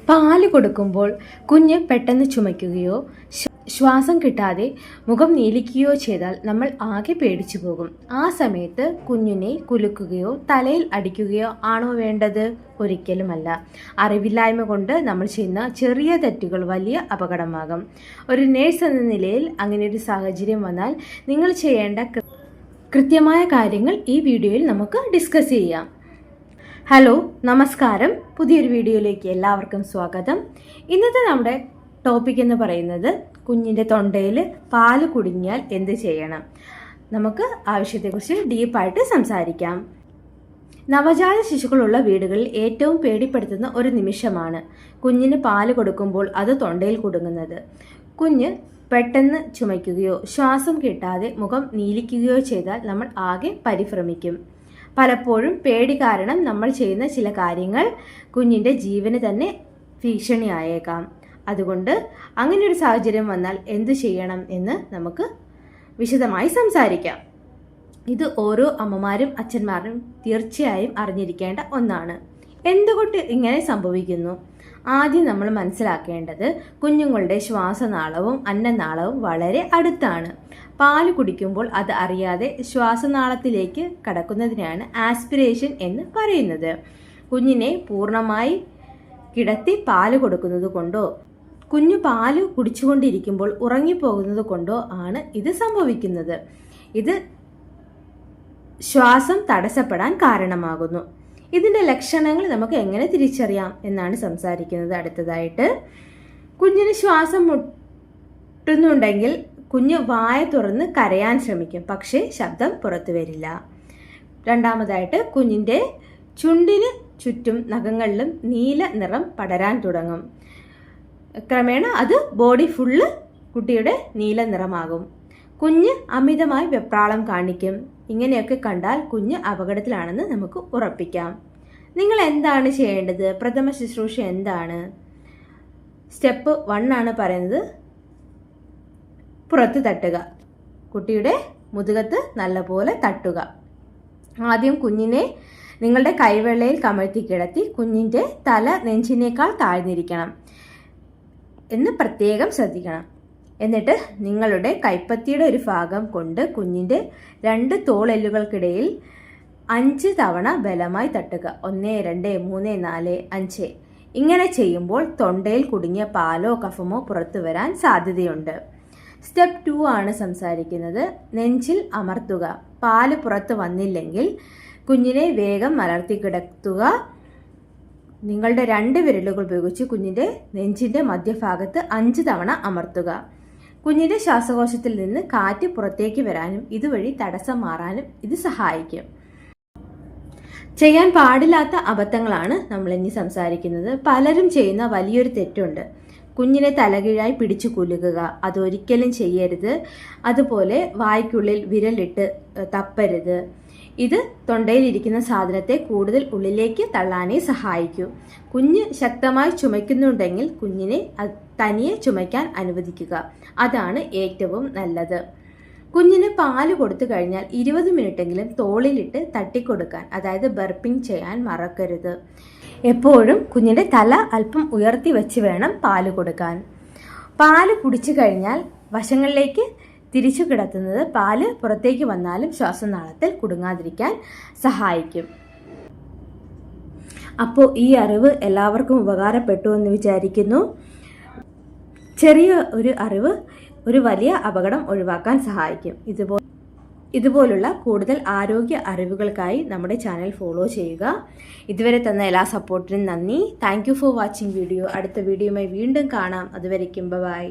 പാല് കൊടുക്കുമ്പോൾ കുഞ്ഞ് പെട്ടെന്ന് ചുമയ്ക്കുകയോ ശ്വാസം കിട്ടാതെ മുഖം നീലിക്കുകയോ ചെയ്താൽ നമ്മൾ ആകെ പേടിച്ചു പോകും. ആ സമയത്ത് കുഞ്ഞിനെ കുലുക്കുകയോ തലയിൽ അടിക്കുകയോ ആണോ വേണ്ടത്? ഒരിക്കലുമല്ല. അറിവില്ലായ്മ കൊണ്ട് നമ്മൾ ചെയ്യുന്ന ചെറിയ തെറ്റുകൾ വലിയ അപകടമാകും. ഒരു നേഴ്സ് എന്ന നിലയിൽ അങ്ങനെ ഒരു സാഹചര്യം വന്നാൽ നിങ്ങൾ ചെയ്യേണ്ട കൃത്യമായ കാര്യങ്ങൾ ഈ വീഡിയോയിൽ നമുക്ക് ഡിസ്കസ് ചെയ്യാം. ഹലോ, നമസ്കാരം. പുതിയൊരു വീഡിയോയിലേക്ക് എല്ലാവർക്കും സ്വാഗതം. ഇന്നത്തെ നമ്മുടെ ടോപ്പിക് എന്ന് പറയുന്നത് കുഞ്ഞിൻ്റെ തൊണ്ടയിൽ പാല് കുടുങ്ങിയാൽ എന്ത് ചെയ്യണം. നമുക്ക് ആവശ്യത്തെക്കുറിച്ച് ഡീപ്പായിട്ട് സംസാരിക്കാം. നവജാത ശിശുക്കളുള്ള വീടുകളിൽ ഏറ്റവും പേടിപ്പെടുത്തുന്ന ഒരു നിമിഷമാണ് കുഞ്ഞിന് പാല് കൊടുക്കുമ്പോൾ അത് തൊണ്ടയിൽ കുടുങ്ങുന്നത്. കുഞ്ഞ് പെട്ടെന്ന് ചുമയ്ക്കുകയോ ശ്വാസം കിട്ടാതെ മുഖം നീലിക്കുകയോ ചെയ്താൽ നമ്മൾ ആകെ പരിഭ്രമിക്കും. പലപ്പോഴും പേടി കാരണം നമ്മൾ ചെയ്യുന്ന ചില കാര്യങ്ങൾ കുഞ്ഞിൻ്റെ ജീവന് തന്നെ ഭീഷണിയായേക്കാം. അതുകൊണ്ട് അങ്ങനെ ഒരു സാഹചര്യം വന്നാൽ എന്തു ചെയ്യണം എന്ന് നമുക്ക് വിശദമായി സംസാരിക്കാം. ഇത് ഓരോ അമ്മമാരും അച്ഛന്മാരും തീർച്ചയായും അറിഞ്ഞിരിക്കേണ്ട ഒന്നാണ്. എന്തുകൊണ്ട് ഇങ്ങനെ സംഭവിക്കുന്നു? ആദ്യം നമ്മൾ മനസ്സിലാക്കേണ്ടത് കുഞ്ഞുങ്ങളുടെ ശ്വാസനാളവും അന്നനാളവും വളരെ അടുത്താണ്. പാല് കുടിക്കുമ്പോൾ അത് അറിയാതെ ശ്വാസനാളത്തിലേക്ക് കടക്കുന്നതിനാണ് ആസ്പിരേഷൻ എന്ന് പറയുന്നത്. കുഞ്ഞിനെ പൂർണ്ണമായി കിടത്തി പാല് കൊടുക്കുന്നത് കൊണ്ടോ കുഞ്ഞു പാല് കുടിച്ചുകൊണ്ടിരിക്കുമ്പോൾ ഉറങ്ങിപ്പോകുന്നത് കൊണ്ടോ ആണ് ഇത് സംഭവിക്കുന്നത്. ഇത് ശ്വാസം തടസ്സപ്പെടാൻ കാരണമാകുന്നു. ഇതിൻ്റെ ലക്ഷണങ്ങൾ നമുക്ക് എങ്ങനെ തിരിച്ചറിയാം എന്നാണ് സംസാരിക്കുന്നത് അടുത്തതായിട്ട്. കുഞ്ഞിന് ശ്വാസം മുട്ടുന്നുണ്ടെങ്കിൽ കുഞ്ഞ് വായ തുറന്ന് കരയാൻ ശ്രമിക്കും, പക്ഷേ ശബ്ദം പുറത്തു വരില്ല. രണ്ടാമതായിട്ട് കുഞ്ഞിൻ്റെ ചുണ്ടിന് ചുറ്റും നഖങ്ങളിലും നീല നിറം പടരാൻ തുടങ്ങും. ക്രമേണ അത് ബോഡി ഫുള്ള് കുട്ടിയുടെ നീല നിറമാകും. കുഞ്ഞ് അമിതമായി വെപ്രാളം കാണിക്കും. ഇങ്ങനെയൊക്കെ കണ്ടാൽ കുഞ്ഞ് അപകടത്തിലാണെന്ന് നമുക്ക് ഉറപ്പിക്കാം. നിങ്ങൾ എന്താണ് ചെയ്യേണ്ടത്? പ്രഥമ ശുശ്രൂഷ എന്താണ്? സ്റ്റെപ്പ് 1 ആണ് പറയുന്നത്. പുറത്ത് തട്ടുക. കുട്ടിയുടെ മുതുകത്ത് നല്ലപോലെ തട്ടുക. ആദ്യം കുഞ്ഞിനെ നിങ്ങളുടെ കൈവെള്ളയിൽ കമഴ്ത്തി കിടത്തി കുഞ്ഞിൻ്റെ തല നെഞ്ചിനേക്കാൾ താഴ്ന്നിരിക്കണം എന്ന് പ്രത്യേകം ശ്രദ്ധിക്കണം. എന്നിട്ട് നിങ്ങളുടെ കൈപ്പത്തിയുടെ ഒരു ഭാഗം കൊണ്ട് കുഞ്ഞിൻ്റെ 2 തോളെല്ലുകൾക്കിടയിൽ 5 തവണ ബലമായി തട്ടുക. 1, 2, 3, 4, 5. ഇങ്ങനെ ചെയ്യുമ്പോൾ തൊണ്ടയിൽ കുടുങ്ങിയ പാലോ കഫമോ പുറത്തു വരാൻ സാധ്യതയുണ്ട്. സ്റ്റെപ്പ് 2 ആണ് സംസാരിക്കുന്നത്. നെഞ്ചിൽ അമർത്തുക. പാല് പുറത്ത് വന്നില്ലെങ്കിൽ കുഞ്ഞിനെ വേഗം മലർത്തി കിടത്തുക. നിങ്ങളുടെ 2 വിരലുകൾ ഉപയോഗിച്ച് കുഞ്ഞിൻ്റെ നെഞ്ചിൻ്റെ മധ്യഭാഗത്ത് 5 തവണ അമർത്തുക. കുഞ്ഞിൻ്റെ ശ്വാസകോശത്തിൽ നിന്ന് കാറ്റ് പുറത്തേക്ക് വരാനും ഇതുവഴി തടസ്സം മാറാനും ഇത് സഹായിക്കും. ചെയ്യാൻ പാടില്ലാത്ത അബദ്ധങ്ങളാണ് നമ്മൾ ഇനി സംസാരിക്കുന്നത്. പലരും ചെയ്യുന്ന വലിയൊരു തെറ്റുണ്ട്. കുഞ്ഞിനെ തലകീഴായി പിടിച്ചു കുലുക്കുക. അതൊരിക്കലും ചെയ്യരുത്. അതുപോലെ വായ്ക്കുള്ളിൽ വിരലിട്ട് തപ്പരുത്. ഇത് തൊണ്ടയിലിരിക്കുന്ന സാധനത്തെ കൂടുതൽ ഉള്ളിലേക്ക് തള്ളാനേ സഹായിക്കൂ. കുഞ്ഞ് ശക്തമായി ചുമയ്ക്കുന്നുണ്ടെങ്കിൽ കുഞ്ഞിനെ തനിയെ ചുമയ്ക്കാൻ അനുവദിക്കുക. അതാണ് ഏറ്റവും നല്ലത്. കുഞ്ഞിന് പാല് കൊടുത്തു കഴിഞ്ഞാൽ 20 മിനിറ്റെങ്കിലും തോളിലിട്ട് തട്ടിക്കൊടുക്കാൻ, അതായത് ബർപ്പിംഗ് ചെയ്യാൻ മറക്കരുത്. എപ്പോഴും കുഞ്ഞിൻ്റെ തല അല്പം ഉയർത്തി വെച്ച് വേണം പാല് കൊടുക്കാൻ. പാല് കുടിച്ചു കഴിഞ്ഞാൽ വശങ്ങളിലേക്ക് തിരിച്ചു കിടത്തുന്നത് പാല് പുറത്തേക്ക് വന്നാലും ശ്വാസനാളത്തിൽ കുടുങ്ങാതിരിക്കാൻ സഹായിക്കും. അപ്പോൾ ഈ അറിവ് എല്ലാവർക്കും ഉപകാരപ്പെട്ടു എന്ന് വിചാരിക്കുന്നു. ചെറിയ ഒരു അറിവ് ഒരു വലിയ അപകടം ഒഴിവാക്കാൻ സഹായിക്കും. ഇതുപോലുള്ള കൂടുതൽ ആരോഗ്യ അറിവുകൾക്കായി നമ്മുടെ ചാനൽ ഫോളോ ചെയ്യുക. ഇതുവരെ തന്ന എല്ലാ സപ്പോർട്ടിനും നന്ദി. Thank you for watching video. അടുത്ത വീഡിയോയുമായി വീണ്ടും കാണാം. അതുവരയ്ക്കും ബൈ.